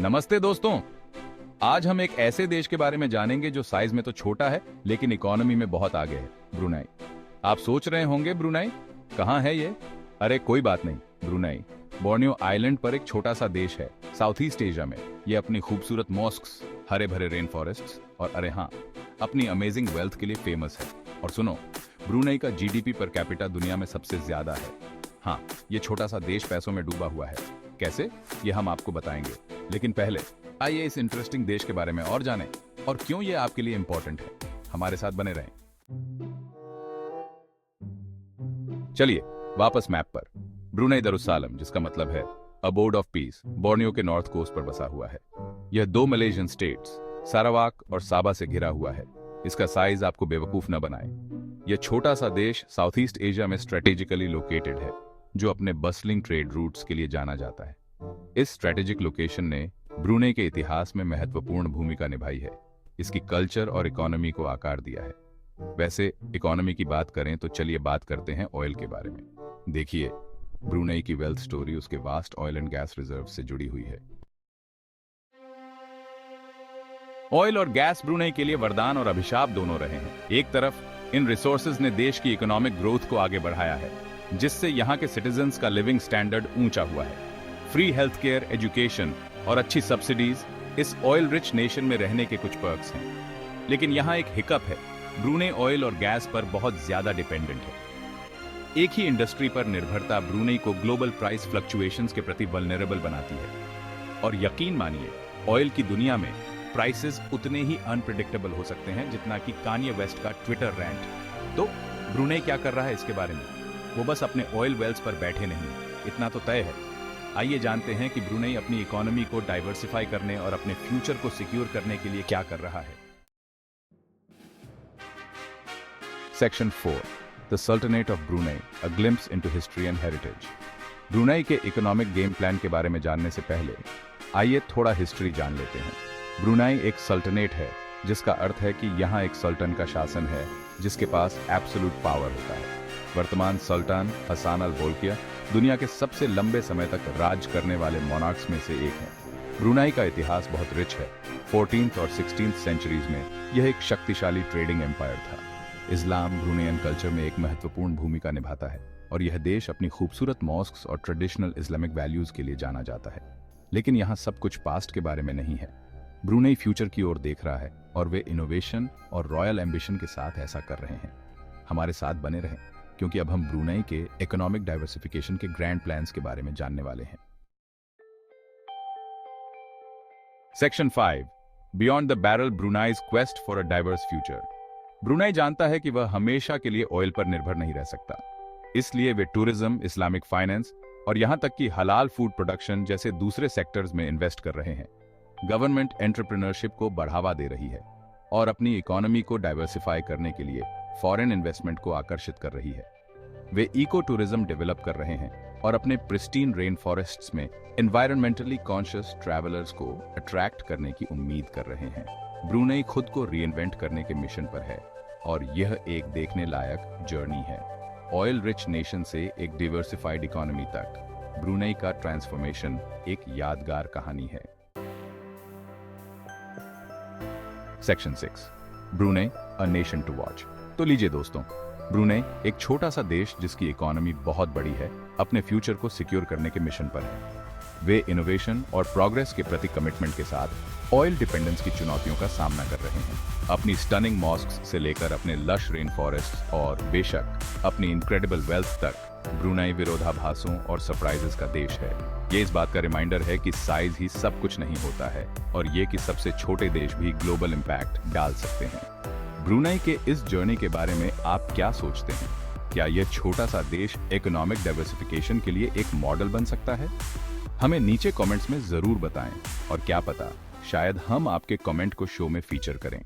नमस्ते दोस्तों। आज हम एक ऐसे देश के बारे में जानेंगे जो साइज में तो छोटा है लेकिन इकोनॉमी में बहुत आगे है, ब्रुनेई। आप सोच रहे होंगे ब्रुनेई कहाँ है ये? अरे कोई बात नहीं, ब्रुनेई बोर्नियो आइलैंड पर एक छोटा सा देश है, साउथ ईस्ट एशिया में। ये अपनी खूबसूरत मॉस्क्स, हरे भरे रेन फॉरेस्ट्स और अरे हाँ, अपनी अमेजिंग वेल्थ के लिए फेमस है। और सुनो, ब्रुनेई का जीडीपी पर कैपिटा दुनिया में सबसे ज्यादा है। हाँ, ये छोटा सा देश पैसों में डूबा हुआ है। कैसे, ये हम आपको बताएंगे। लेकिन पहले आइए इस इंटरेस्टिंग देश के बारे में और जानें और क्यों ये आपके लिए इंपॉर्टेंट है। हमारे साथ बने रहें। चलिए वापस मैप पर। ब्रुनेई दरुस्सालम, जिसका मतलब है अबोर्ड ऑफ पीस, बोर्नियो के नॉर्थ कोस्ट पर बसा हुआ है। यह दो मलेशियन स्टेट्स सारावाक और साबा से घिरा हुआ है। इसका साइज आपको बेवकूफ न बनाए। यह छोटा सा देश साउथ ईस्ट एशिया में स्ट्रेटेजिकली लोकेटेड है, जो अपने बस्लिंग ट्रेड रूट्स के लिए जाना जाता है। इस स्ट्रेटेजिक लोकेशन ने ब्रुनेई के इतिहास में महत्वपूर्ण भूमिका निभाई है। इसकी कल्चर और इकोनॉमी को आकार दिया है। वैसे इकोनॉमी की बात करें तो चलिए बात करते हैं ऑयल के बारे में। देखिए, ब्रुनेई की वेल्थ स्टोरी उसके vast oil and gas reserve से जुड़ी हुई है। ऑयल और गैस ब्रुनेई के लिए वरदान और अभिशाप दोनों रहे हैं। एक तरफ इन रिसोर्सेज ने देश की इकोनॉमिक ग्रोथ को आगे बढ़ाया है, जिससे यहाँ के सिटीजन्स का लिविंग स्टैंडर्ड ऊंचा हुआ है। फ्री हेल्थ केयर, एजुकेशन और अच्छी सब्सिडीज इस ऑयल रिच नेशन में रहने के कुछ पर्क्स हैं। लेकिन यहाँ एक हिकअप है, ब्रुनेई ऑयल और गैस पर बहुत ज्यादा डिपेंडेंट है। एक ही इंडस्ट्री पर निर्भरता ब्रुनेई को ग्लोबल प्राइस फ्लक्चुएशंस के प्रति वल्नरेबल बनाती है। और यकीन मानिए, ऑयल की दुनिया में प्राइसेस उतने ही अनप्रिडिक्टेबल हो सकते हैं जितना कि कान्ये वेस्ट का ट्विटर रैंट। तो ब्रुनेई क्या कर रहा है इसके बारे में? वो बस अपने ऑयल वेल्स पर बैठे नहीं, इतना तो तय है। आइए जानते हैं कि ब्रुनेई अपनी इकोनॉमी को डाइवर्सिफाई करने और अपने फ्यूचर को सिक्योर करने के लिए क्या कर रहा है। Section 4, the sultanate of Brunei, a glimpse into history and heritage. Brunei के इकोनॉमिक गेम प्लान के बारे में जानने से पहले आइए थोड़ा हिस्ट्री जान लेते हैं। ब्रुनेई एक सल्तनेट है, जिसका अर्थ है कि यहाँ एक सुल्तान का शासन है जिसके पास एब्सोल्यूट पावर होता है। वर्तमान सुल्तान हसन अल बोल्किया दुनिया के सबसे लंबे समय तक राज करने वाले मोनार्क्स में से एक हैं। ब्रुनेई का इतिहास बहुत रिच है। 14th और 16th सेंचुरीज में यह एक शक्तिशाली ट्रेडिंग एम्पायर था। इस्लाम ब्रुनेइयन कल्चर में एक महत्वपूर्ण भूमिका निभाता है और यह देश अपनी खूबसूरत मॉस्क्स और ट्रेडिशनल इस्लामिक वैल्यूज के लिए जाना जाता है। लेकिन यहाँ सब कुछ पास्ट के बारे में नहीं है। ब्रुनेई फ्यूचर की ओर देख रहा है और वे इनोवेशन और रॉयल एम्बिशन के साथ ऐसा कर रहे हैं। हमारे साथ बने रहें, क्योंकि अब हम ब्रुनेई के इकोनॉमिक डाइवर्सिफिकेशन के ग्रैंड प्लान्स के बारे में जानने वाले हैं। Section 5, beyond the barrel, Brunei's quest for a diverse future. Brunei जानता है कि वह हमेशा के लिए ऑयल पर निर्भर नहीं रह सकता। इसलिए वे टूरिज्म, इस्लामिक फाइनेंस और यहां तक कि हलाल फूड प्रोडक्शन जैसे दूसरे सेक्टर्स में इन्वेस्ट कर रहे हैं। गवर्नमेंट एंटरप्रेन्योरशिप को बढ़ावा दे रही है और अपनी इकोनॉमी को डाइवर्सिफाई करने के लिए फॉरेन इन्वेस्टमेंट को आकर्षित कर रही है। वे इको टूरिज्म डेवलप कर रहे हैं और अपने प्रिस्टीन रेन फॉरेस्ट्स में एनवायरमेंटली कॉन्शियस ट्रैवलर्स को अट्रैक्ट करने की उम्मीद कर रहे हैं। ब्रुनेई खुद को रीइन्वेंट करने के मिशन पर है और यह एक देखने लायक जर्नी है। ऑयल रिच नेशन से एक डिवर्सिफाइड इकोनॉमी तक ब्रुनेई का ट्रांसफॉर्मेशन एक यादगार कहानी है। Section 6, Brunei, a nation to watch. तो लीजिए दोस्तों, ब्रुनेई एक छोटा सा देश जिसकी इकोनॉमी बहुत बड़ी है, अपने फ्यूचर को सिक्योर करने के मिशन पर है। वे इनोवेशन और प्रोग्रेस के प्रति कमिटमेंट के साथ ऑयल डिपेंडेंस की चुनौतियों का सामना कर रहे हैं। अपनी स्टनिंग मॉस्क्स से लेकर अपने लश रेन फॉरेस्ट और बेशक अपनी इनक्रेडिबल वेल्थ तक, ब्रुनेई विरोधाभासों और सरप्राइजेस का देश है। ये इस बात का रिमाइंडर है कि साइज ही सब कुछ नहीं होता है और ये कि सबसे छोटे देश भी ग्लोबल इंपैक्ट डाल सकते हैं। ब्रुनेई के इस जर्नी के बारे में आप क्या सोचते हैं? क्या यह छोटा सा देश इकोनॉमिक डाइवर्सिफिकेशन के लिए एक मॉडल बन सकता है? हमें नीचे कमेंट्स में जरूर बताएं और क्या पता, शायद हम आपके कमेंट को शो में फीचर करें।